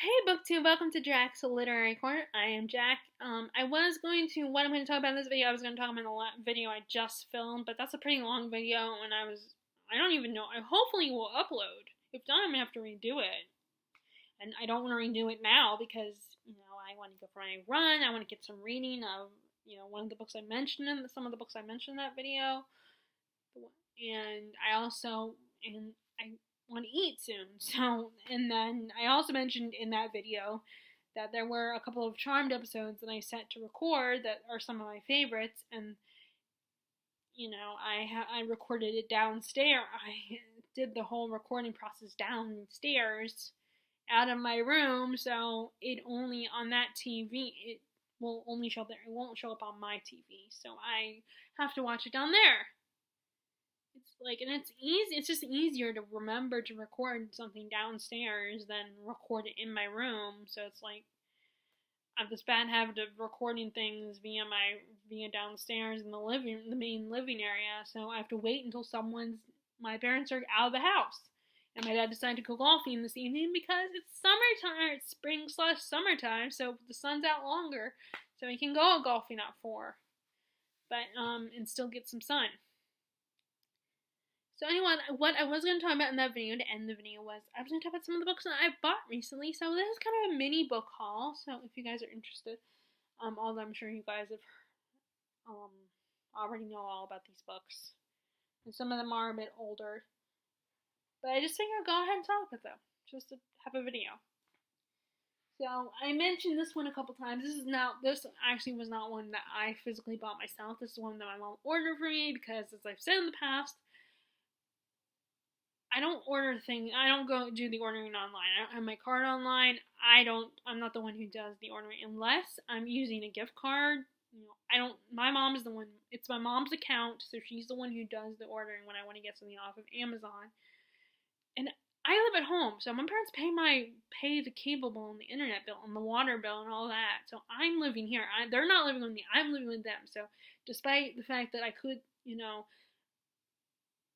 Hey BookTube, welcome to Jack's Literary Corner. I am Jack. What I'm going to talk about in this video, I was going to talk about in the video I just filmed, but that's a pretty long video, and I don't even know, I hopefully will upload. If not, I'm going to have to redo it. And I don't want to redo it now because, I want to go for my run, I want to get some reading of, one of the books I mentioned some of the books I mentioned in that video. And I want to eat soon. So, and then I also mentioned in that video that there were a couple of Charmed episodes that I set to record that are some of my favorites, and I recorded it downstairs. I did the whole recording process downstairs out of my room, so it only on that TV it will only show up there. It won't show up on my TV, so I have to watch it down there. It's easy. It's just easier to remember to record something downstairs than record it in my room. So it's like I have this bad habit of recording things via downstairs in the main living area. So I have to wait until my parents are out of the house, and my dad decided to go golfing this evening because it's summertime. It's spring/summertime, so the sun's out longer, so he can go golfing at 4, and still get some sun. So anyway, what I was going to talk about in that video to end the video was I was going to talk about some of the books that I bought recently. So this is kind of a mini book haul. So if you guys are interested, although I'm sure you guys have already know all about these books, and some of them are a bit older. But I just figured I'd go ahead and talk about them just to have a video. So I mentioned this one a couple times. This actually was not one that I physically bought myself. This is one that my mom ordered for me because, as I've said in the past, I don't go do the ordering online. I don't have my card online. I'm not the one who does the ordering unless I'm using a gift card. My mom is the one, it's my mom's account, so she's the one who does the ordering when I want to get something off of Amazon. And I live at home, so my parents pay the cable bill and the internet bill and the water bill and all that. So I'm living here. They're not living with me. I'm living with them. So despite the fact that I could,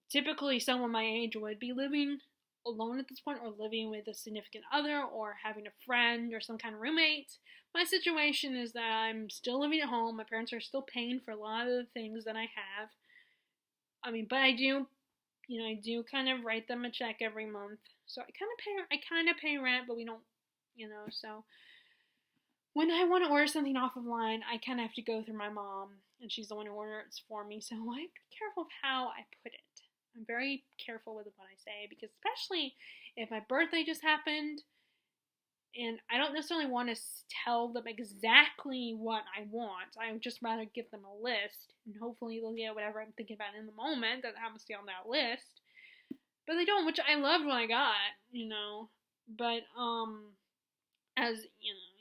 typically someone my age would be living alone at this point, or living with a significant other, or having a friend or some kind of roommate. My situation is that I'm still living at home. My parents are still paying for a lot of the things that I have. But I do kind of write them a check every month. So I kind of pay rent, but we don't, so when I want to order something off of line, I kind of have to go through my mom, and she's the one who orders for me. So I have to be careful of how I put it. I'm very careful with what I say, because especially if my birthday just happened and I don't necessarily want to tell them exactly what I want. I would just rather give them a list, and hopefully they'll get whatever I'm thinking about in the moment that happens to be on that list. But they don't, which I loved when I got, But as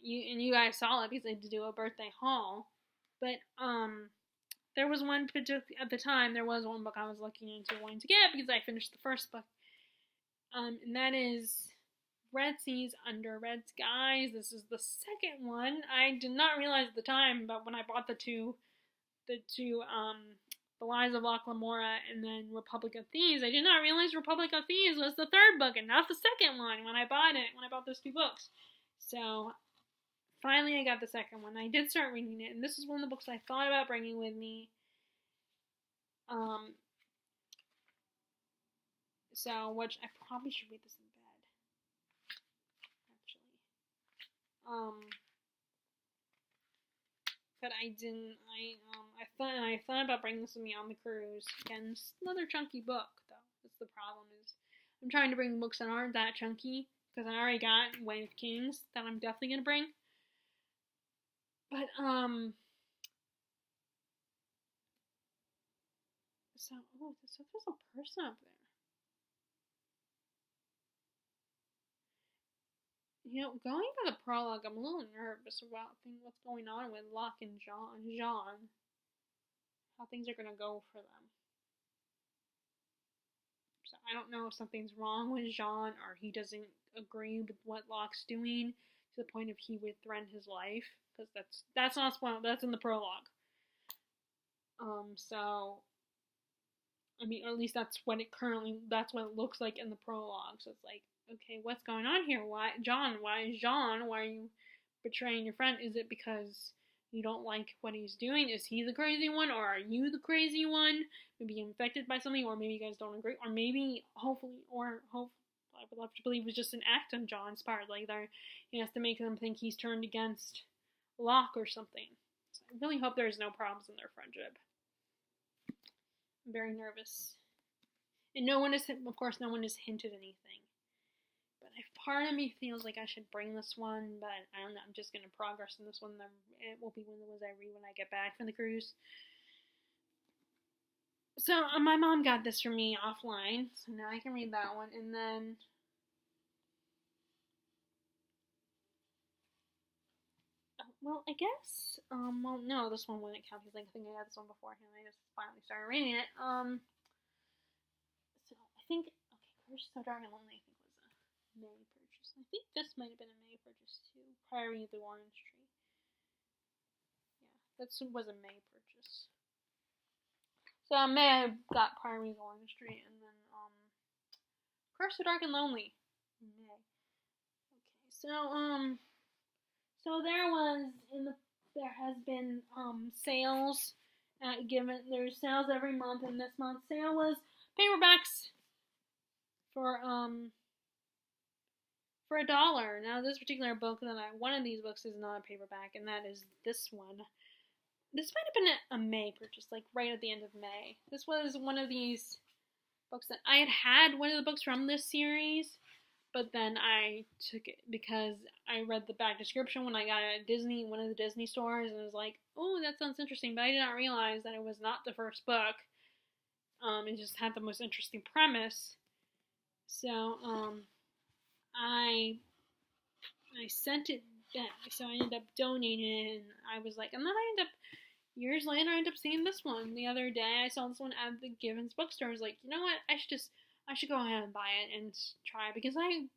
you guys saw it because I did do a birthday haul. But there was one at the time. There was one book I was looking into wanting to get because I finished the first book, and that is Red Seas Under Red Skies. This is the second one. I did not realize at the time, but when I bought the Lies of Locke Lamora and then Republic of Thieves, I did not realize Republic of Thieves was the third book and not the second one when I bought those two books. So finally, I got the second one. I did start reading it, and this is one of the books I thought about bringing with me. Which I probably should read this in bed, actually. But I didn't. I thought about bringing this with me on the cruise. Again, it's another chunky book, though. That's the problem. Is I'm trying to bring books that aren't that chunky because I already got Way of Kings that I'm definitely gonna bring. But there's a person up there. Going by the prologue, I'm a little nervous about what's going on with Locke and Jean. How things are gonna go for them. So I don't know if something's wrong with Jean, or he doesn't agree with what Locke's doing to the point of he would threaten his life, because that's not spoiled. That's in the prologue. So or at least that's what it looks like in the prologue. So it's like, okay, what's going on here? Why, John? Why are you betraying your friend? Is it because you don't like what he's doing? Is he the crazy one, or are you the crazy one? Maybe infected by something, or maybe you guys don't agree, or maybe, hopefully, I would love to believe it was just an act on John's part. Like, he has to make them think he's turned against Locke or something. So I really hope there's no problems in their friendship. I'm very nervous. And of course, no one has hinted anything. But if part of me feels like I should bring this one, but I don't know, I'm just going to progress in this one. It will be one of the ones I read when I get back from the cruise. So, my mom got this for me offline, so now I can read that one, and then... well, I guess, well, no, this one wouldn't count, because I think I had this one beforehand, I just finally started reading it, so, I think, okay, Curse So Dark and Lonely, I think was a May purchase. I think this might have been a May purchase, too. Priory of the Orange Tree. Yeah, that was a May purchase. So, May, I got Priory of the Orange Tree, and then, Curse So Dark and Lonely. May. Okay, so there has been sales there's sales every month, and this month's sale was paperbacks for $1. Now this particular book one of these books is not a paperback, and that is this one. This might have been a May purchase, like right at the end of May. This was one of these books that I had one of the books from this series, but then I took it because I read the back description when I got it at one of the Disney stores, and I was like, oh, that sounds interesting, but I did not realize that it was not the first book. It just had the most interesting premise. So, I sent it back, so I ended up donating it, and I was like, and then years later, I ended up seeing this one. The other day, I saw this one at the Givens bookstore. I was like, you know what, I should go ahead and buy it and try it, because I've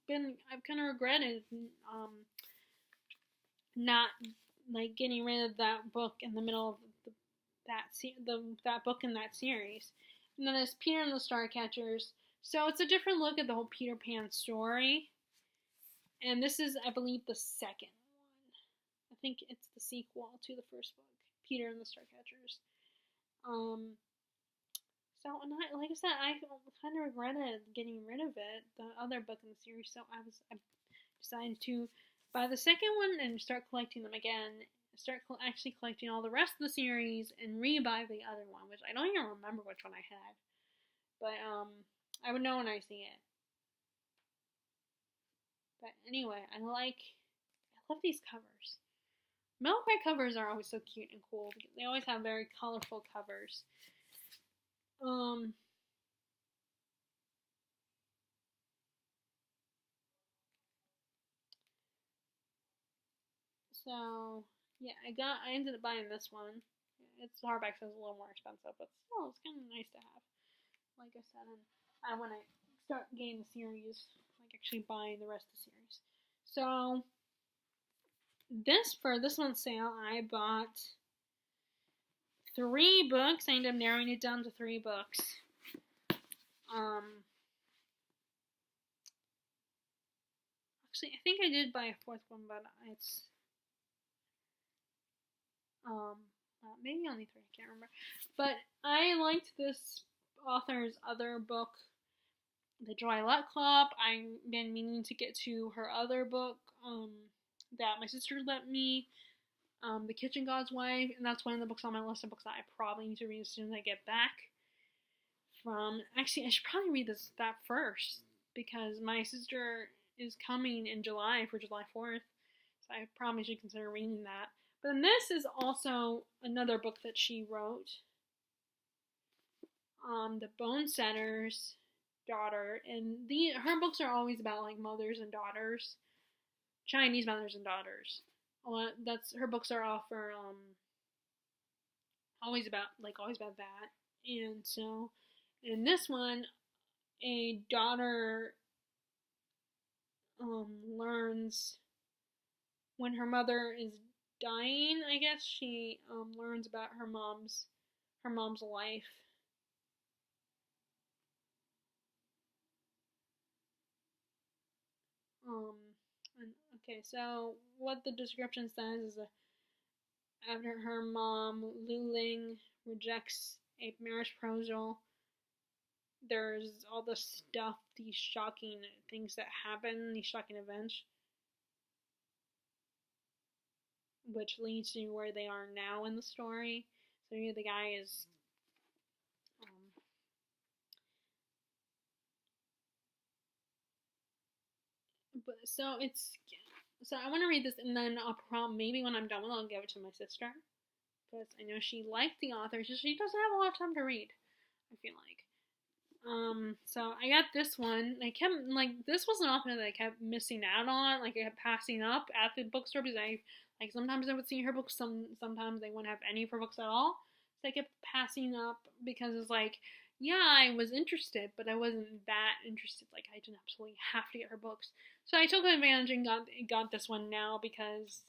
kind of regretted not like getting rid of that book in the middle of that book in that series. And then there's Peter and the Starcatchers. So it's a different look at the whole Peter Pan story. And this is, I believe, the second one. I think it's the sequel to the first book, Peter and the Starcatchers. So, like I said, I kind of regretted getting rid of it, the other book in the series, so I decided to buy the second one and start collecting them again, actually collecting all the rest of the series, and re-buy the other one, which I don't even remember which one I had, but, I would know when I see it. But anyway, I love these covers. Milk White covers are always so cute and cool. They always have very colorful covers. So, yeah, I ended up buying this one. It's hardback, so it's a little more expensive, but still, it's kind of nice to have. Like I said, and I want to start getting the series, like actually buying the rest of the series. So, for this month's sale, I bought 3 books. I ended up narrowing it down to 3 books. Actually, I think I did buy a 4th one, but it's maybe only 3. I can't remember. But I liked this author's other book, The Dry Luck Club. I've been meaning to get to her other book, that my sister lent me, The Kitchen God's Wife, and that's one of the books on my list of books that I probably need to read as soon as I get back actually, I should probably read that first, because my sister is coming in July for July 4th, so I probably should consider reading that. But then this is also another book that she wrote, The Bonesetter's Daughter, and her books are always about like mothers and daughters, Chinese mothers and daughters. Her books are all for always about that. And so in this one, a daughter learns when her mother is dying, I guess she learns about her mom's life. Um, okay, so what the description says is that after her mom, Lu Ling, rejects a marriage proposal, there's all this stuff, these shocking things that happen, these shocking events, which leads to where they are now in the story. So here the guy is so I want to read this, and then maybe when I'm done with it, I'll give it to my sister, because I know she liked the author. She doesn't have a lot of time to read, I feel like. So I got this one. I kept, this was an author that I kept missing out on. Like, I kept passing up at the bookstore because sometimes I would see her books, sometimes they wouldn't have any of her books at all. So I kept passing up because it's like, yeah, I was interested, but I wasn't that interested. Like, I didn't absolutely have to get her books. So I took advantage and got this one now because,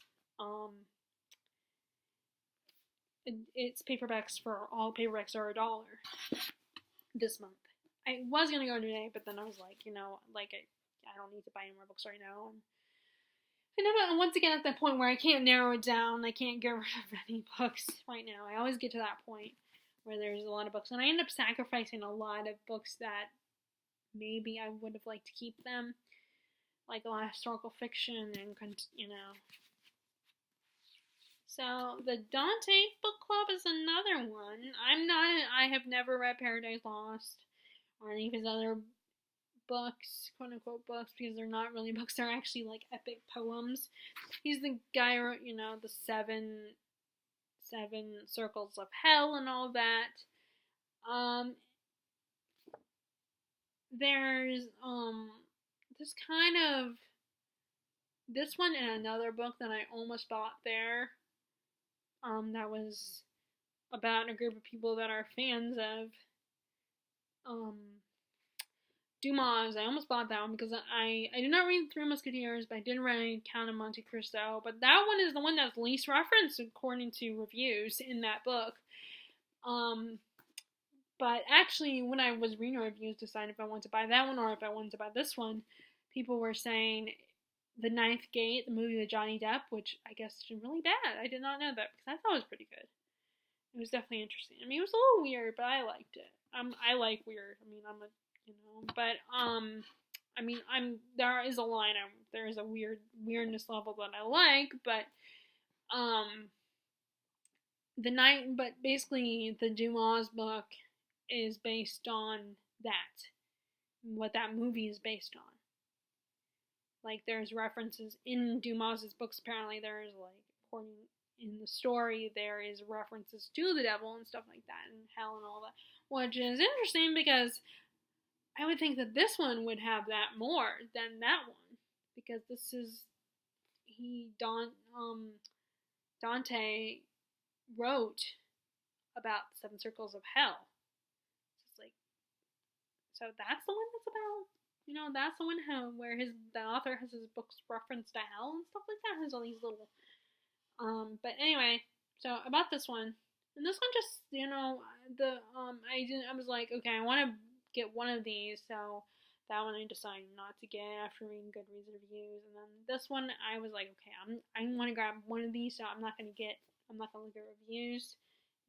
it's paperbacks all paperbacks are $1 this month. I was gonna go today, but then I was like, I don't need to buy any more books right now. And I'm once again at that point where I can't narrow it down. I can't get rid of any books right now. I always get to that point where there's a lot of books, and I end up sacrificing a lot of books that maybe I would have liked to keep them, like a lot of historical fiction and So the Dante Book Club is another one. I have never read Paradise Lost or any of his other books, quote unquote books, because they're not really books, they're actually like epic poems. He's the guy who wrote, the seven circles of hell and all that. There's this one and another book that I almost bought there. That was about a group of people that are fans of Dumas. I almost bought that one because I did not read Three Musketeers, but I did read Count of Monte Cristo. But that one is the one that's least referenced according to reviews in that book. But actually, when I was reading reviews, deciding if I wanted to buy that one or if I wanted to buy this one, people were saying The Ninth Gate, the movie with Johnny Depp, which I guess is really bad. I did not know that because I thought it was pretty good. It was definitely interesting. I mean, it was a little weird, but I liked it. I like weird. I mean, there is a line. There is a weirdness level that I like, but basically the Dumas book is based on that, what that movie is based on. Like, there's references in Dumas's books. Apparently, there's according in the story, there is references to the devil and stuff like that, and hell and all that, which is interesting because I would think that this one would have that more than that one, because this is Dante wrote about the seven circles of hell. So that's the one that's about, that's the one where the author has his books referenced to hell and stuff like that. Has all these little, but anyway, so about this one, and this one just, I was like, okay, I want to get one of these, so that one I decided not to get after reading Goodreads reviews, and then this one I was like, okay, I want to grab one of these, so I'm not gonna look at reviews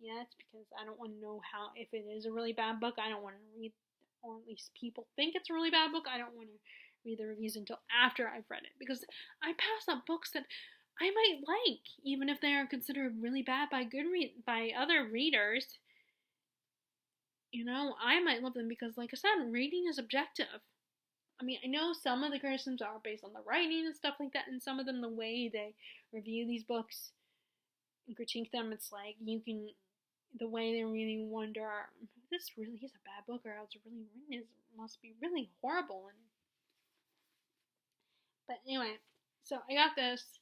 yet because I don't want to know if it is a really bad book. I don't want to read, or at least people think it's a really bad book. I don't want to read the reviews until after I've read it, because I pass up books that I might like, even if they are considered really bad by other readers. I might love them because, like I said, reading is objective. I mean, I know some of the criticisms are based on the writing and stuff like that, and some of them, the way they review these books and critique them, it's like the way they really wonder, this really is a bad book, or else really written must be really horrible. But anyway, so I got this,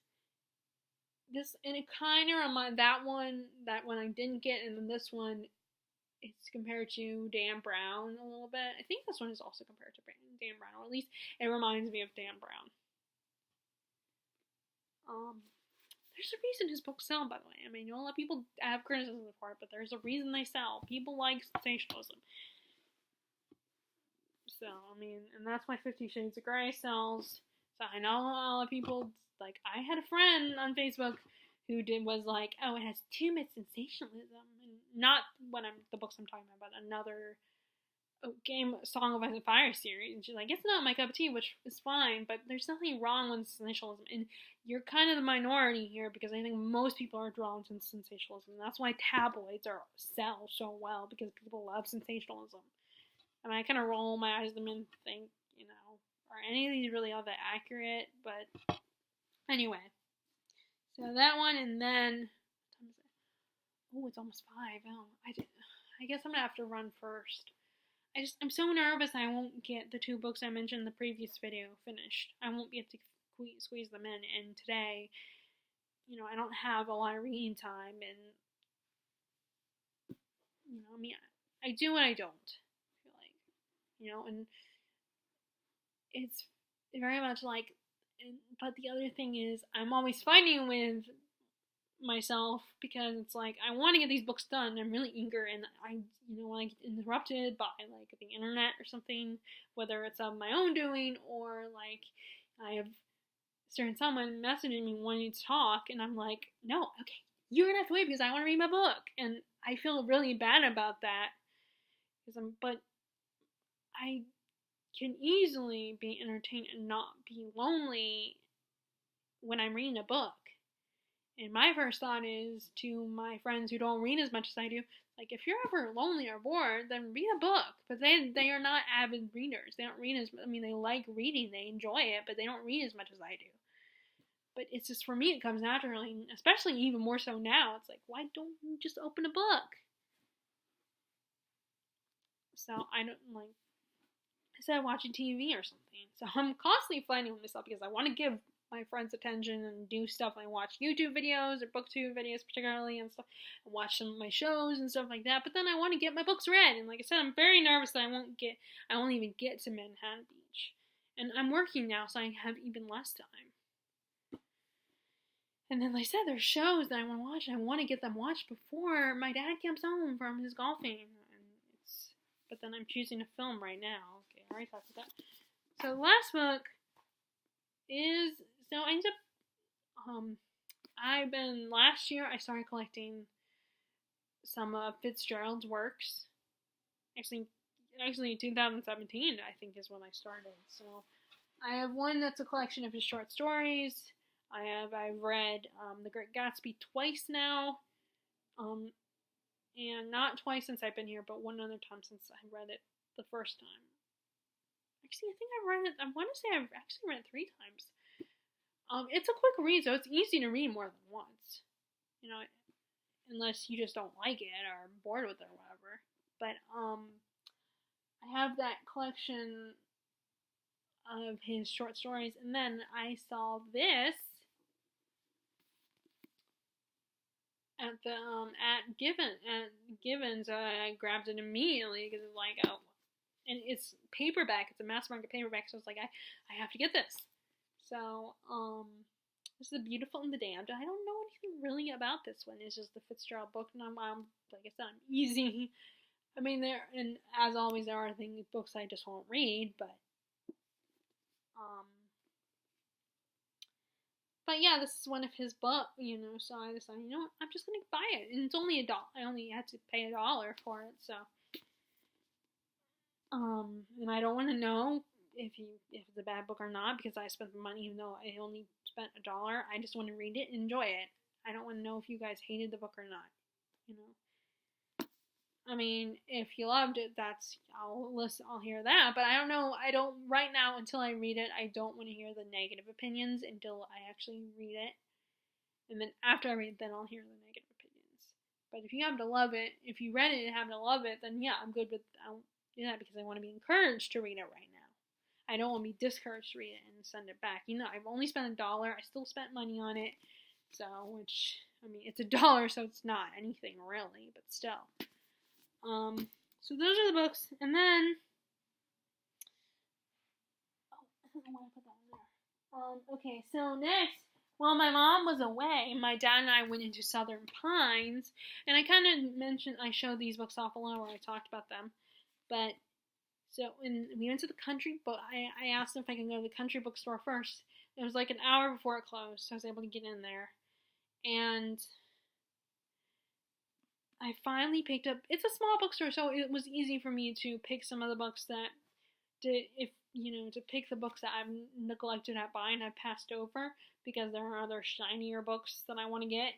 and it kind of reminds that one I didn't get, and then this one, it's compared to Dan Brown a little bit. I think this one is also compared to Dan Brown, or at least it reminds me of Dan Brown. There's a reason his books sell, by the way. I mean, a lot of people have criticism for it, but there's a reason they sell. People like sensationalism. So, I mean, and that's why 50 Shades of Grey sells So I know a lot of people, like, I had a friend on Facebook who was like, oh, it has too much sensationalism. And not the books I'm talking about, but another Song of Ice and Fire series. And she's like, it's not my cup of tea, which is fine, but there's nothing wrong with sensationalism. And you're kind of the minority here, because I think most people are drawn to sensationalism. And that's why tabloids sell so well, because people love sensationalism. I mean, I kind of roll my eyes at them and think, are any of these really all that accurate? But anyway, so that one, and then, oh, it's almost 5. Oh, I guess I'm gonna have to run first. I'm so nervous I won't get the 2 books I mentioned in the previous video finished. I won't be able to squeeze them in, and today, I don't have a lot of reading time, and, I mean, I do and I don't, I feel like, and it's very much like, but the other thing is, I'm always fighting with myself, because it's like, I want to get these books done. I'm really eager, and when I get interrupted by, like, the internet or something, whether it's of my own doing, or, like, I have someone messaging me wanting to talk, and I'm like, no, okay, you're gonna have to wait, because I want to read my book, and I feel really bad about that, but I can easily be entertained and not be lonely when I'm reading a book. And my first thought is, to my friends who don't read as much as I do, like, if you're ever lonely or bored, then read a book. But they are not avid readers. They don't read they like reading, they enjoy it, but they don't read as much as I do. But it's just, for me, it comes naturally, especially even more so now. It's like, why don't you just open a book? So I don't, like, instead of watching TV or something. So I'm constantly fighting with myself, because I want to give my friends attention and do stuff. I watch YouTube videos or booktube videos particularly and stuff, and watch some of my shows and stuff like that, but then I want to get my books read, and like I said, I'm very nervous that I won't even get to Manhattan Beach, and I'm working now, so I have even less time. And then, like I said, there's shows that I want to watch, and I want to get them watched before my dad comes home from his golfing, but then I'm choosing a film right now. Okay, I already talked about that. So the last book is, so I ended up, last year I started collecting some of Fitzgerald's works. Actually 2017, I think, is when I started. So I have one that's a collection of his short stories. I've read The Great Gatsby twice now. And not twice since I've been here, but one other time since I read it the first time. Actually, I think I want to say I've actually read it 3 times. It's a quick read, so it's easy to read more than once. Unless you just don't like it or are bored with it or whatever. But, I have that collection of his short stories, and then I saw this at the, at Givens. I grabbed it immediately, because it's like, oh, and it's paperback, it's a mass market paperback, so it's like, I have to get this. So, this is The Beautiful and the Damned. I don't know anything really about this one. It's just the Fitzgerald book, and I'm like I said, I'm easy. I mean, and as always, there are books I just won't read, but yeah, this is one of his books, so I decided, what, I'm just gonna buy it, and it's only $1. I only had to pay $1 for it, so, and I don't want to know if it's a bad book or not, because I spent the money, even though I only spent $1. I just want to read it and enjoy it. I don't want to know if you guys hated the book or not, I mean, if you loved it, I'll hear that, but I don't know, right now, until I read it, I don't want to hear the negative opinions until I actually read it, and then after I read it, then I'll hear the negative opinions. But if you happen to love it, if you read it and happen to love it, then yeah, I'm good with, I don't do that, because I want to be encouraged to read it right now. I don't want to be discouraged to read it and send it back. I've only spent $1, I still spent money on it, so, which, I mean, it's $1, so it's not anything really, but still. So those are the books, and then, I don't know why I put that in there. Okay, so next, while my mom was away, my dad and I went into Southern Pines, and I kind of mentioned, I showed these books off a lot where I talked about them, but, So when we went to the country book, I asked him if I could go to the country bookstore first. It was like an hour before it closed, so I was able to get in there. And I finally picked up. It's a small bookstore, so it was easy for me to pick some of the books that to pick the books that I've neglected at buying, I've passed over because there are other shinier books that I want to get.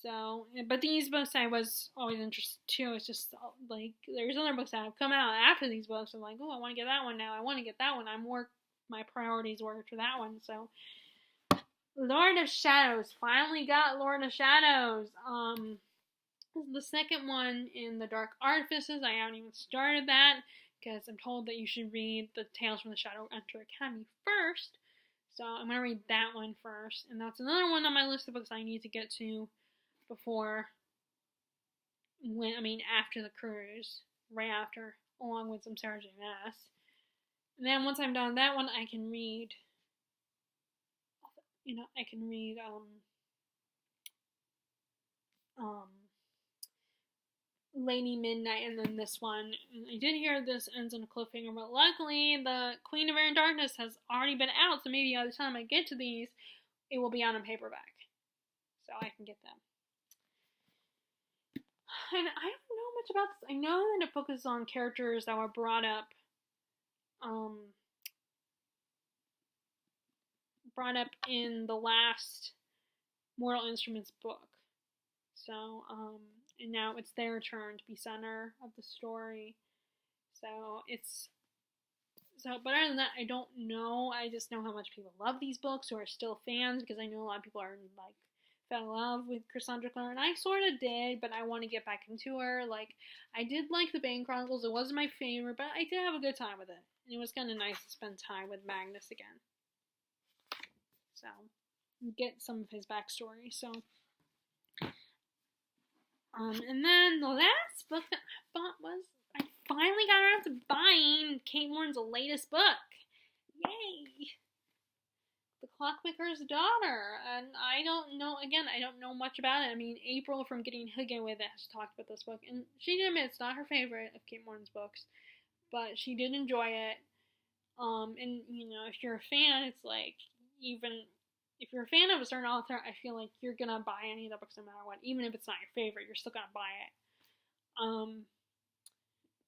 So, but these books I was always interested too. It's just like there's other books that have come out after these books. I'm like, oh, I want to get that one now. I want to get that one. My priorities were to that one. So, Lord of Shadows, finally got Lord of Shadows. The second one in the Dark Artifices. I haven't even started that because I'm told that you should read the Tales from the Shadowhunter Academy first. So I'm going to read that one first. And that's another one on my list of books I need to get to after the cruise. Right after, along with some Sarah J. Maas. And then once I'm done with that one, I can read, Lady Midnight, and then this one. I did hear this ends in a cliffhanger, but luckily the Queen of Air and Darkness has already been out, so maybe by the time I get to these, it will be out in paperback, so I can get them. And I don't know much about this. I know that it focuses on characters that were brought up in the last Mortal Instruments book. So, and now it's their turn to be center of the story. But other than that, I don't know. I just know how much people love these books or are still fans, because I know a lot of people are like fell in love with Cassandra Clare, and I sort of did, but I want to get back into her. Like, I did like the Bane Chronicles. It wasn't my favorite, but I did have a good time with it. And it was kind of nice to spend time with Magnus again. So, get some of his backstory. So, and then the last book that I bought was, I finally got around to buying Kate Morton's latest book. Yay! The Clockmaker's Daughter. And I don't know much about it. I mean, April from Getting Hygge With It has talked about this book, and she did admit it's not her favorite of Kate Morton's books, but she did enjoy it. And, if you're a fan, it's like, even if you're a fan of a certain author, I feel like you're gonna buy any of the books no matter what. Even if it's not your favorite, you're still gonna buy it.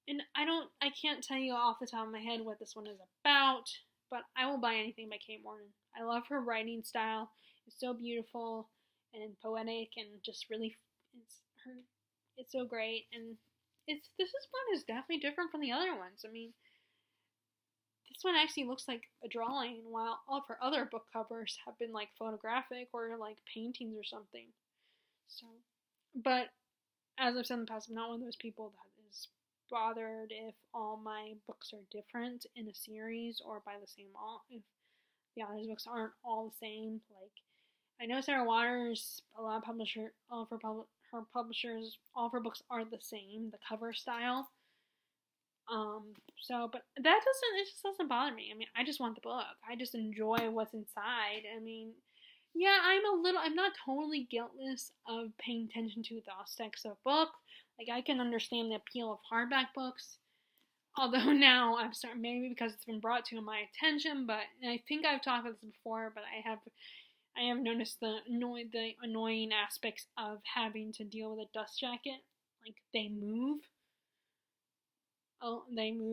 And I can't tell you off the top of my head what this one is about, but I will buy anything by Kate Morton. I love her writing style. It's so beautiful and poetic, and just really, it's so great. And this one is definitely different from the other ones. I mean, this one actually looks like a drawing, while all of her other book covers have been like photographic or like paintings or something. So, but as I've said in the past, I'm not one of those people that is bothered if all my books are different in a series or by the same author. If the author's books aren't all the same. Like, I know Sarah Waters, a lot of her publishers, all of her books are the same, the cover style. But it just doesn't bother me. I mean, I just want the book. I just enjoy what's inside. I mean, yeah, I'm not totally guiltless of paying attention to the aesthetics of a book. Like, I can understand the appeal of hardback books. Although now I'm starting, maybe because it's been brought to my attention, but I think I've talked about this before, but I have noticed the annoying aspects of having to deal with a dust jacket. Like, they move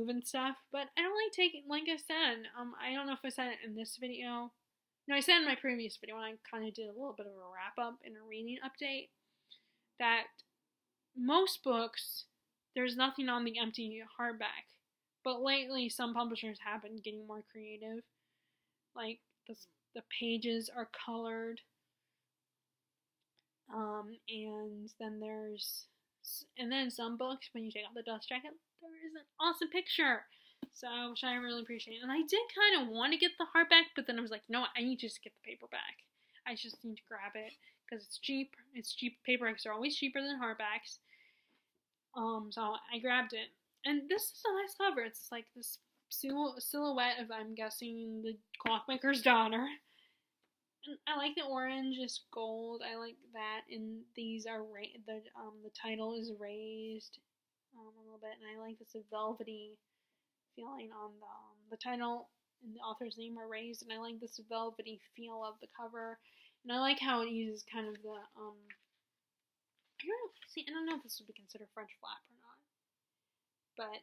and stuff, but I don't like taking, like I said, I don't know if I said it in this video. No, I said in my previous video when I kind of did a little bit of a wrap up and a reading update, that most books, there's nothing on the empty hardback, but lately some publishers have been getting more creative. Like, the pages are colored, and then some books, when you take off the dust jacket, there is an awesome picture. So, which I really appreciate. And I did kind of want to get the hardback, but then I was like, no, I need to just get the paperback. I just need to grab it because it's cheap. It's cheap. Paperbacks are always cheaper than hardbacks. So I grabbed it. And this is a nice cover. It's like this silhouette of, I'm guessing, the Clockmaker's Daughter. And I like the orange is gold. I like that. And these are the title is raised a little bit, and I like this velvety feeling on the title and the author's name are raised, and I like this velvety feel of the cover, and I like how it uses kind of the I don't know if this would be considered French flap or not, but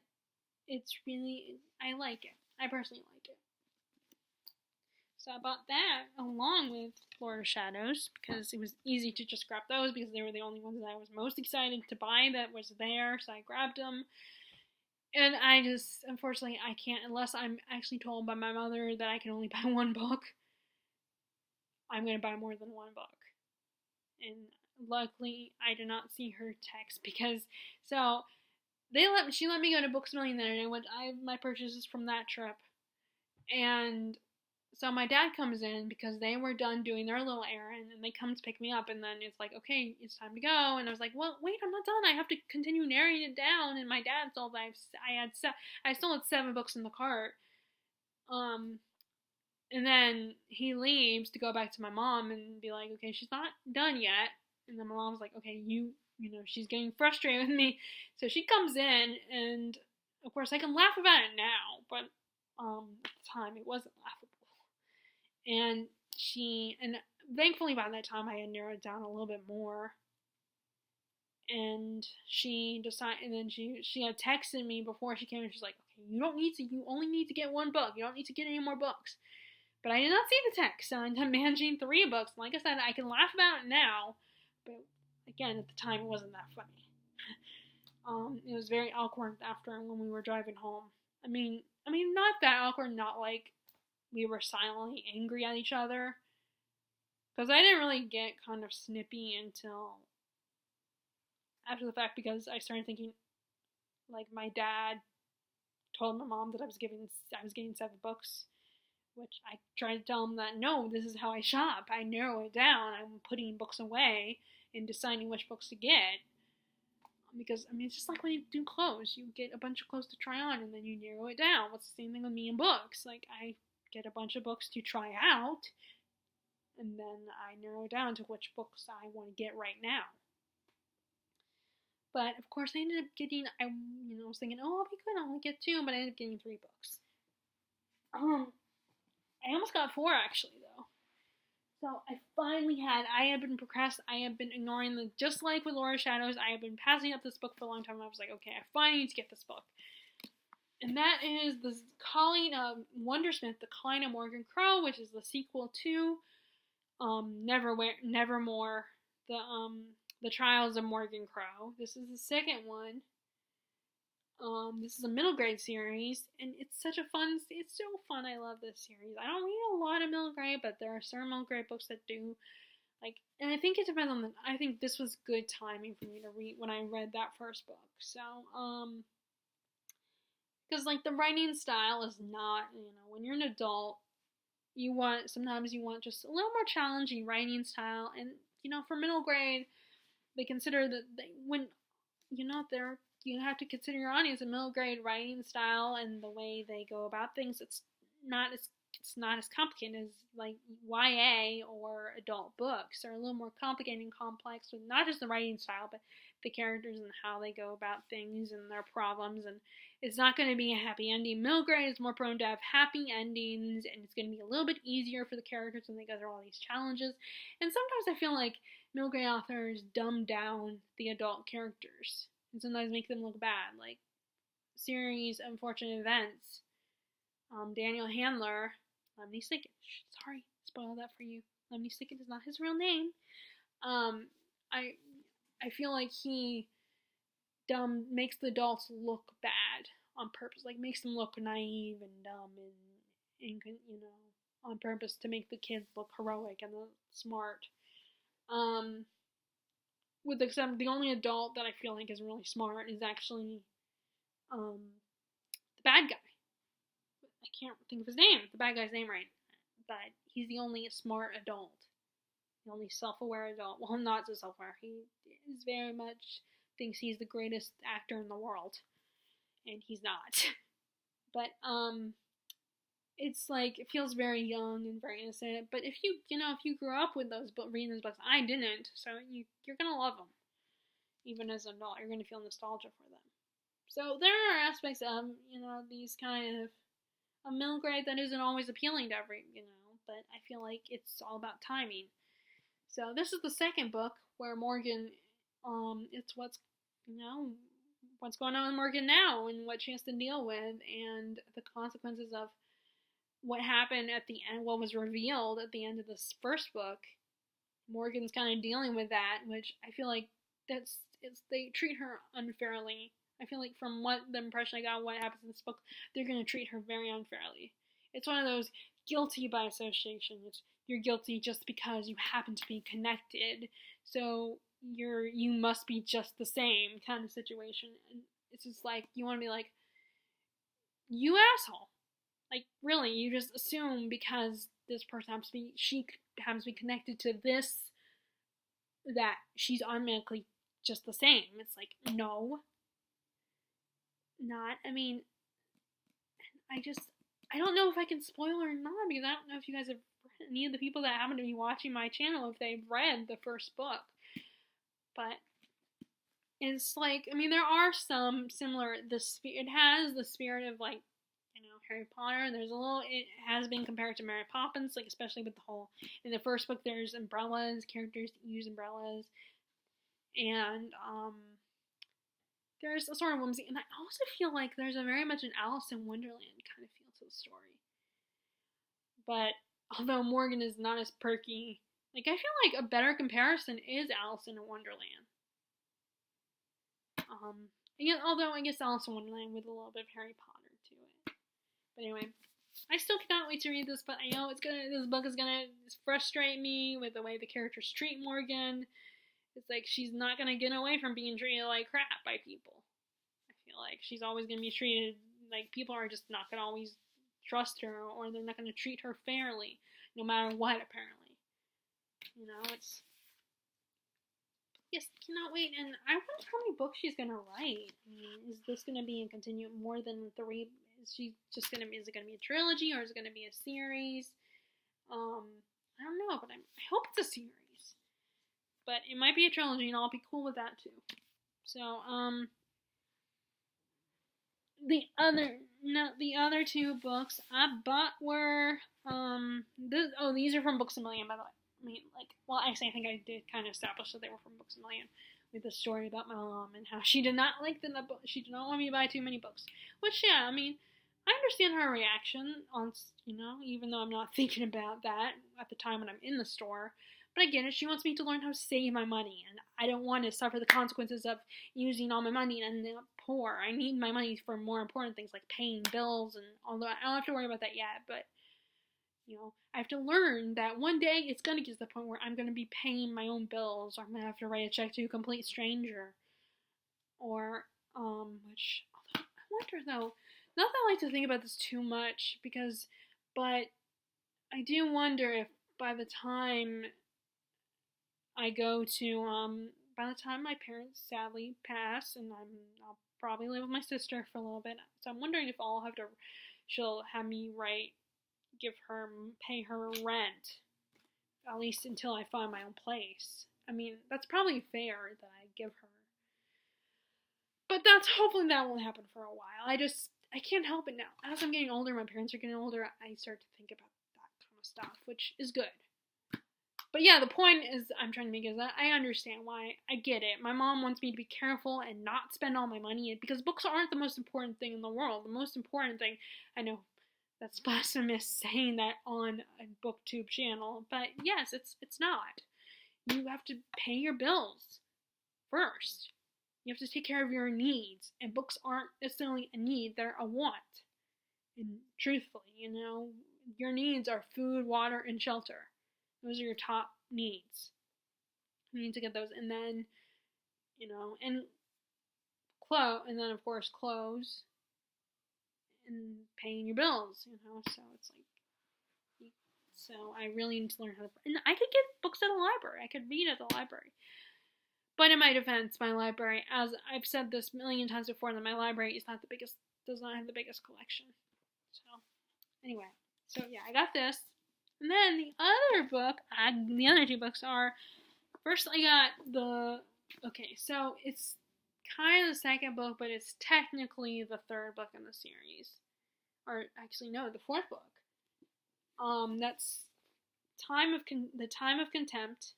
it's really, I like it. I personally like it. So I bought that along with Florida Shadows because it was easy to just grab those because they were the only ones that I was most excited to buy that was there, so I grabbed them. And I just, unfortunately, I can't, unless I'm actually told by my mother that I can only buy one book, I'm going to buy more than one book. And luckily, I did not see her text because, so, she let me go to Books Millionaire, and my purchases from that trip. And so my dad comes in because they were done doing their little errand, and they come to pick me up, and then it's like, okay, it's time to go. And I was like, well, wait, I'm not done. I have to continue narrowing it down. And my dad told that I still had 7 books in the cart. And then he leaves to go back to my mom and be like, okay, she's not done yet. And then my mom's like, okay, you know, she's getting frustrated with me. So she comes in, and of course I can laugh about it now, but at the time it wasn't laughable. And thankfully by that time I had narrowed it down a little bit more. And she decided, and then she had texted me before she came, and she's like, okay, you only need to get 1 book. You don't need to get any more books. But I did not see the text, so I ended up managing 3 books. And like I said, I can laugh about it now, but again, at the time, it wasn't that funny. It was very awkward after when we were driving home. I mean, not that awkward, not like we were silently angry at each other. Because I didn't really get kind of snippy until after the fact, because I started thinking, like, my dad told my mom that I was getting 7 books, which I tried to tell him that, no, this is how I shop. I narrow it down. I'm putting books away and deciding which books to get. Because, it's just like when you do clothes. You get a bunch of clothes to try on, and then you narrow it down. What's the same thing with me and books? Like, I get a bunch of books to try out, and then I narrow down to which books I want to get right now. But, of course, I ended up getting, I was thinking, oh, I'll be good, I'll only get 2, but I ended up getting 3 books. I almost got 4, actually, though. So I have been ignoring just like with Florida Shadows, I have been passing up this book for a long time. I was like, okay, I finally need to get this book. And that is the Calling of Wondersmith, The Calling of Morgan Crow, which is the sequel to Nevermore, the Trials of Morgan Crow. This is the second one. This is a middle grade series, and it's so fun. I love this series. I don't read a lot of middle grade, but there are certain middle grade books that do, and I think it depends on I think this was good timing for me to read when I read that first book. So, because, the writing style is not, when you're an adult, sometimes you want just a little more challenging writing style, and, for middle grade, they consider that you have to consider your audience a middle grade writing style and the way they go about things. It's not as complicated as like YA or adult books. They're a little more complicated and complex with not just the writing style, but the characters and how they go about things and their problems. And it's not going to be a happy ending. Middle grade is more prone to have happy endings, and it's going to be a little bit easier for the characters when they go through all these challenges. And sometimes I feel like middle grade authors dumb down the adult characters and sometimes make them look bad, like series Unfortunate Events. Daniel Handler, Lemony Snicket. Sorry, spoiled that for you. Lemony Snicket is not his real name. I feel like he makes the adults look bad on purpose, like makes them look naive and dumb and on purpose to make the kids look heroic and smart. With the only adult that I feel like is really smart is actually the bad guy. I can't think of his name, the bad guy's name right, but he's the only smart adult, the only self-aware adult. Well, not so self-aware. He is very much thinks he's the greatest actor in the world, and he's not. But it's like it feels very young and very innocent. But if you grew up with reading those books, I didn't, so you're gonna love them. Even as an adult, you're gonna feel nostalgia for them. So there are aspects of, these kind of a middle grade that isn't always appealing to but I feel like it's all about timing. So this is the second book where Morgan, it's what's going on with Morgan now and what she has to deal with and the consequences of what happened at the end, what was revealed at the end of this first book. Morgan's kind of dealing with that, which I feel like they treat her unfairly. I feel like from what the impression I got, what happens in this book, they're going to treat her very unfairly. It's one of those guilty by association. You're guilty just because you happen to be connected, so you must be just the same kind of situation. And it's just like you want to be like, you asshole. Like, really, you just assume because this person she happens to be connected to this, that she's automatically just the same. It's like, no. Not. I mean, I don't know if I can spoil or not, because I don't know if you guys have, any of the people that happen to be watching my channel, if they've read the first book. But it's like, I mean, there are some similar, it has the spirit of, like, Harry Potter. It has been compared to Mary Poppins, like, especially with the whole, in the first book, there's umbrellas, characters that use umbrellas, and, there's a sort of whimsy, and I also feel like there's a very much an Alice in Wonderland kind of feel to the story. But, although Morgan is not as perky, like, I feel like a better comparison is Alice in Wonderland. Although I guess Alice in Wonderland with a little bit of Harry Potter to it. But anyway, I still cannot wait to read this, but I know this book is gonna frustrate me with the way the characters treat Morgan. It's like she's not gonna get away from being treated like crap by people. I feel like she's always gonna be treated like people are just not gonna always trust her, or they're not gonna treat her fairly, no matter what, apparently. It's... Yes, cannot wait, and I wonder how many books she's gonna write. I mean, is this gonna be more than 3? Is it gonna be a trilogy, or is it gonna be a series? I don't know, but I hope it's a series. But it might be a trilogy, and I'll be cool with that too. So, the other 2 books I bought were, these are from Books A Million, by the way. I mean, actually, I think I did kind of establish that they were from Books A Million, with the story about my mom and how she did not like she did not want me to buy too many books. Which, yeah, I mean, I understand her reaction on, even though I'm not thinking about that at the time when I'm in the store. But I get it, she wants me to learn how to save my money, and I don't want to suffer the consequences of using all my money and ending up poor. I need my money for more important things like paying bills, and although I don't have to worry about that yet, but, I have to learn that one day it's going to get to the point where I'm going to be paying my own bills, or I'm going to have to write a check to a complete stranger. Or, which, although, I wonder though, not that I like to think about this too much, but I do wonder if by the time I go to, by the time my parents sadly pass, and I'll probably live with my sister for a little bit, so I'm wondering if she'll have me pay her rent, at least until I find my own place. I mean, that's probably fair that I give her. But hopefully that won't happen for a while. I can't help it now. As I'm getting older, my parents are getting older, I start to think about that kind of stuff, which is good. But yeah, the point I'm trying to make is that I understand why. I get it. My mom wants me to be careful and not spend all my money, because books aren't the most important thing in the world. The most important thing, I know that's blasphemous saying that on a BookTube channel, but yes, it's not. You have to pay your bills first. You have to take care of your needs, and books aren't necessarily a need, they're a want. And truthfully, your needs are food, water, and shelter. Those are your top needs. You need to get those, and then, and then of course clothes, and paying your bills, so it's like, so I really need to learn how to, and I could get books at a library, I could read at the library. But in my defense, my library, as I've said this a million times before, that my library does not have the biggest collection. So, anyway, so yeah, I got this. And then the other 2 books are, first I got so it's kind of the second book, but it's technically the third book in the series. Or actually, no, the fourth book. That's the Time of Contempt.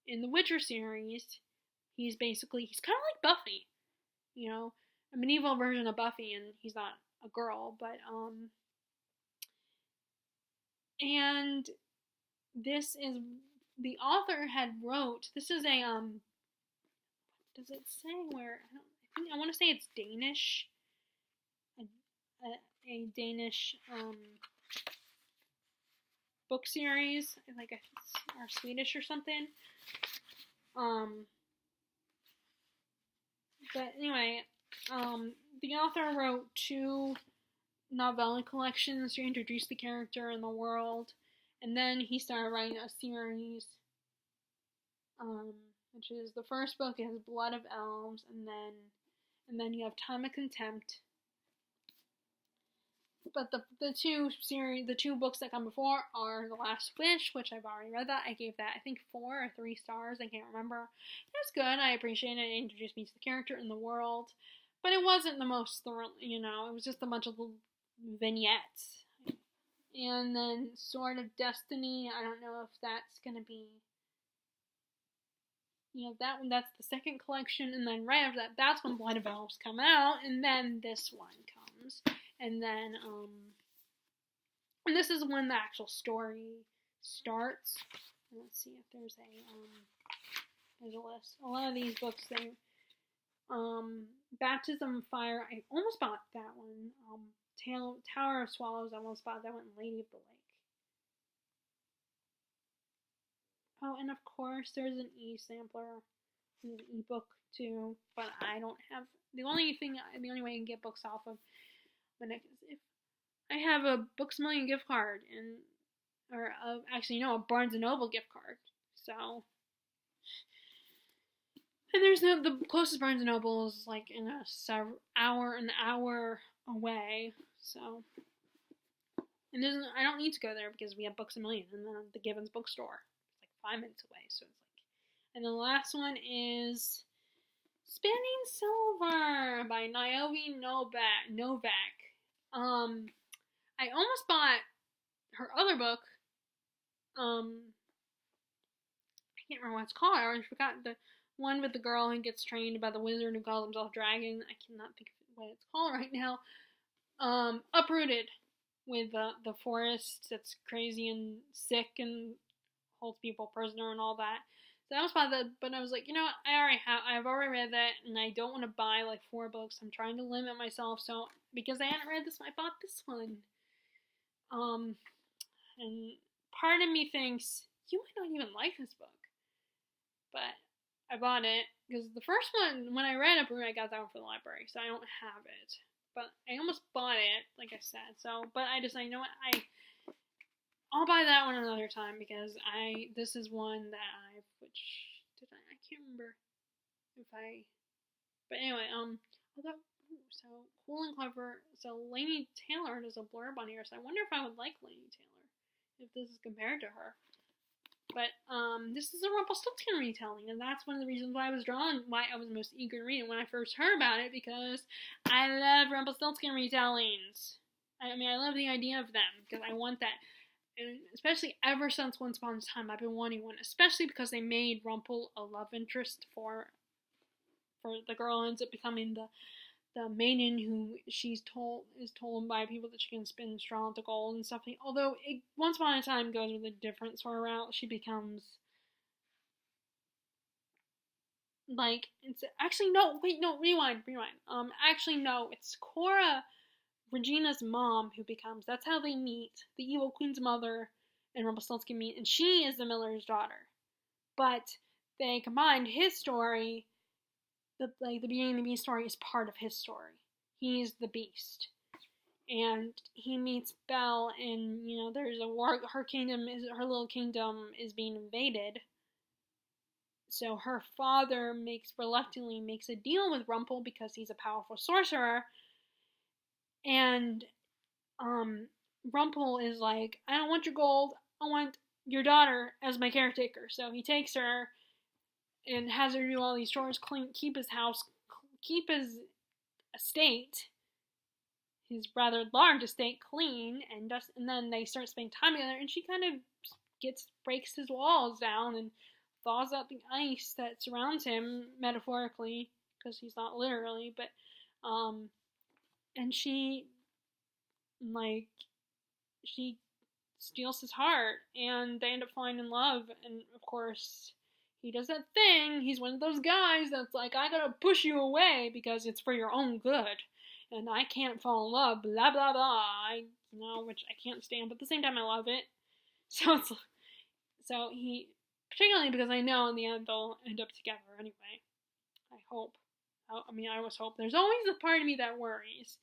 In the Witcher series, he's kind of like Buffy, you know, a medieval version of Buffy, and he's not a girl, but and this is the author had wrote. This is a does it say where? I want to say it's Danish. A Danish book series, like or Swedish or something. But anyway, the author wrote 2 novella collections to introduce the character and the world, and then he started writing a series, which is the first book is Blood of Elves, and then you have Time of Contempt. But the two books that come before are The Last Wish, which I've already read that. I gave that, I think, 4 or 3 stars. I can't remember. It was good. I appreciated it. It introduced me to the character and the world. But it wasn't the most thorough, it was just a bunch of little vignettes. And then Sword of Destiny, I don't know if that's going to be, that one, that's the second collection. And then right after that, that's when Blood of Elves come out. And then this one comes. And then, and this is when the actual story starts. Let's see if there's a list. A lot of these books, Baptism of Fire, I almost bought that one. Tower of Swallows, I almost bought that one. Lady of the Lake. Oh, and of course, there's an e-sampler, an e-book too, but I don't have, the only way I can get books off of if I have a Books A Million gift card a Barnes & Noble gift card. So, and there's the closest Barnes & Noble is like in an hour away. So, and I don't need to go there because we have Books A Million and then the Gibbons bookstore. It's like 5 minutes away. So it's like, and the last one is Spinning Silver by Naomi Novak. I almost bought her other book. I can't remember what it's called. I already forgot. The one with the girl who gets trained by the wizard who calls himself Dragon. I cannot think of what it's called right now. Uprooted, with the forest that's crazy and sick and holds people prisoner and all that. So I almost bought that, but I was like, I've already read that, and I don't want to buy like 4 books. I'm trying to limit myself, so because I hadn't read this, I bought this one. And part of me thinks you might not even like this book, but I bought it because the first one, when I read it, I got that one from the library, so I don't have it. But I almost bought it, like I said. So, but I decided, I'll buy that one another time because this is one that I can't remember but anyway, so Cool and Clever. So Laini Taylor does a blurb on here, so I wonder if I would like Laini Taylor if this is compared to her. But this is a Rumpelstiltskin retelling, and that's one of the reasons why I was most eager to read it when I first heard about it, because I love Rumpelstiltskin retellings. I love the idea of them, because I want that. And especially ever since Once Upon a Time, I've been wanting one, especially because they made Rumpel a love interest for the girl who ends up becoming the maiden who is told by people that she can spin straw into gold and stuff. Although Once Upon a Time goes with a different sort of route. She becomes like, it's actually rewind. Actually no, it's Cora, Regina's mom, who becomes, that's how they meet. The evil queen's mother and Rumpelstiltskin meet, and she is the miller's daughter. But they combined his story. The Beauty and the Beast story is part of his story. He's the Beast, and he meets Belle, and there's a war. Her little kingdom is being invaded. So her father reluctantly makes a deal with Rumpel because he's a powerful sorcerer, and Rumpel is like, I don't want your gold. I want your daughter as my caretaker. So he takes her. and has her do all these chores, keep his house, keep his estate, his rather large estate, clean, and then they start spending time together, and she kind of breaks his walls down and thaws out the ice that surrounds him, metaphorically, because he's not literally, but and she steals his heart, and they end up falling in love, and of course he does that thing. He's one of those guys that's like, I gotta push you away because it's for your own good, and I can't fall in love, blah blah blah. Which I can't stand, but at the same time I love it. So he, particularly because I know in the end they'll end up together anyway. I hope. I always hope. There's always a part of me that worries,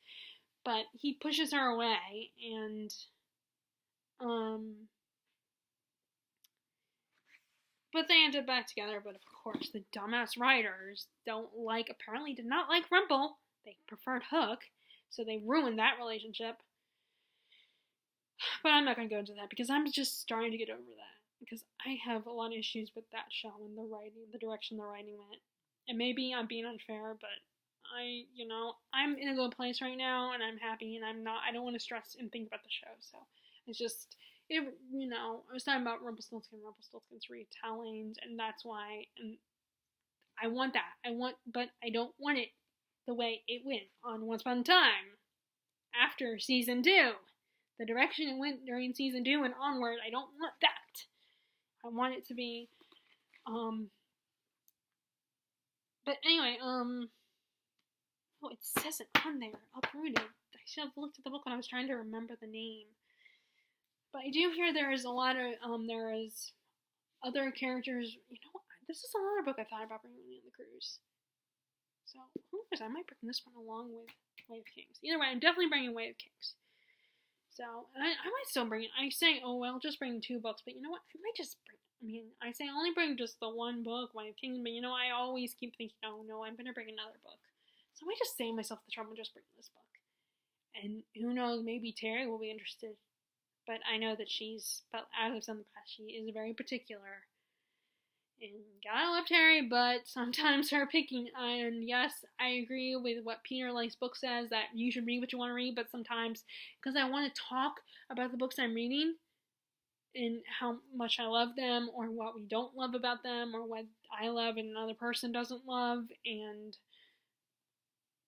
but he pushes her away, and but they end up back together. But of course, the dumbass writers apparently did not like Rumple. They preferred Hook, so they ruined that relationship. But I'm not going to go into that because I'm just starting to get over that. Because I have a lot of issues with that show and the direction the writing went. And maybe I'm being unfair, but I'm in a good place right now, and I'm happy, and I don't want to stress and think about the show. So it's just, I was talking about Rumpelstiltskin's retellings, and that's why, and I want that. But I don't want it the way it went on Once Upon a Time after season 2. The direction it went during season 2 and onward, I don't want that. I want it to be, but anyway, it says it on there, Uprooted. I should have looked at the book when I was trying to remember the name. But I do hear there is a lot of, there is other characters, this is another book I thought about bringing on the cruise. So, who knows, I might bring this one along with Way of Kings. Either way, I'm definitely bringing Way of Kings. So, and I might still bring it. I say, just bring 2 books, but you know what? I might just I say only bring just the one book, Way of Kings, but I always keep thinking, oh no, I'm going to bring another book. So I might just save myself the trouble and just bring this book. And who knows, maybe Terry will be interested. But I know that but as I've said in the past, she is very particular. And gotta love Terry, but sometimes her picking, and yes, I agree with what Peter Likes Book says, that you should read what you want to read, but sometimes, because I want to talk about the books I'm reading, and how much I love them, or what we don't love about them, or what I love and another person doesn't love, and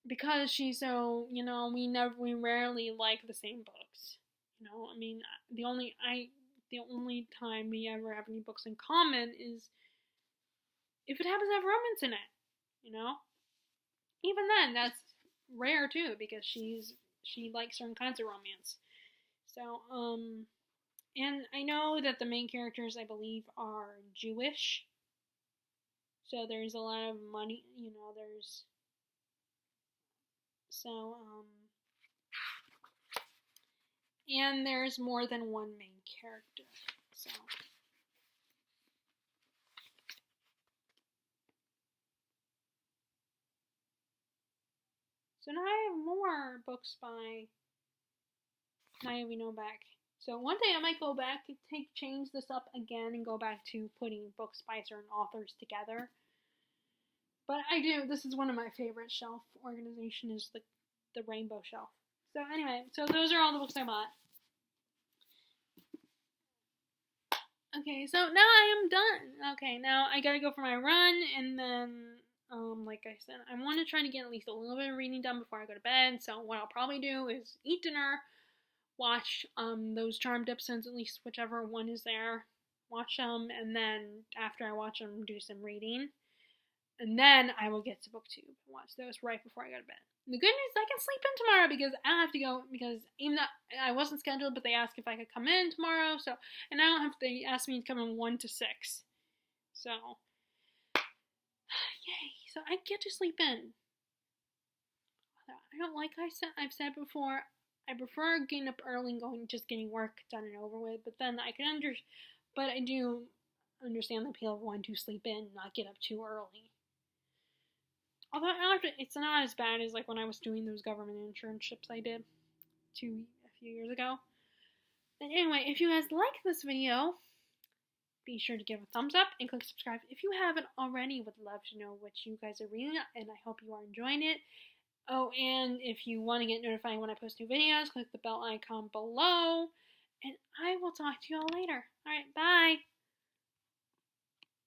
because she's so, we rarely like the same books. The only time we ever have any books in common is if it happens to have romance in it, Even then, that's rare too, because she likes certain kinds of romance. So, and I know that the main characters, I believe, are Jewish. So there's a lot of money, and there's more than one main character, so. So now I have more books by Naomi Novik. So one day I might go back and change this up again and go back to putting books by certain authors together. But this is one of my favorite shelf organization, is the Rainbow Shelf. So anyway, those are all the books I bought. Okay, so now I am done. Okay, now I gotta go for my run, and then, like I said, I want to try to get at least a little bit of reading done before I go to bed. So what I'll probably do is eat dinner, watch those Charmed episodes, at least whichever one is there, watch them, and then after I watch them, do some reading, and then I will get to BookTube and watch those right before I go to bed. The good news is I can sleep in tomorrow because I don't have to go, because even though I wasn't scheduled, but they asked if I could come in tomorrow, and I don't have to, they asked me to come in 1 to 6, so, yay, so I get to sleep in. I don't, like I've said before, I prefer getting up early and getting work done and over with, but then but I do understand the appeal of wanting to sleep in, not get up too early. Although it's not as bad as like when I was doing those government internships I did a few years ago. And anyway, if you guys like this video, Be sure to give a thumbs up and click subscribe if you haven't already. Would love to know what you guys are reading, and I hope you are enjoying it. Oh, and if you want to get notified when I post new videos, click the bell icon below. And I will talk to you all later. Alright, bye!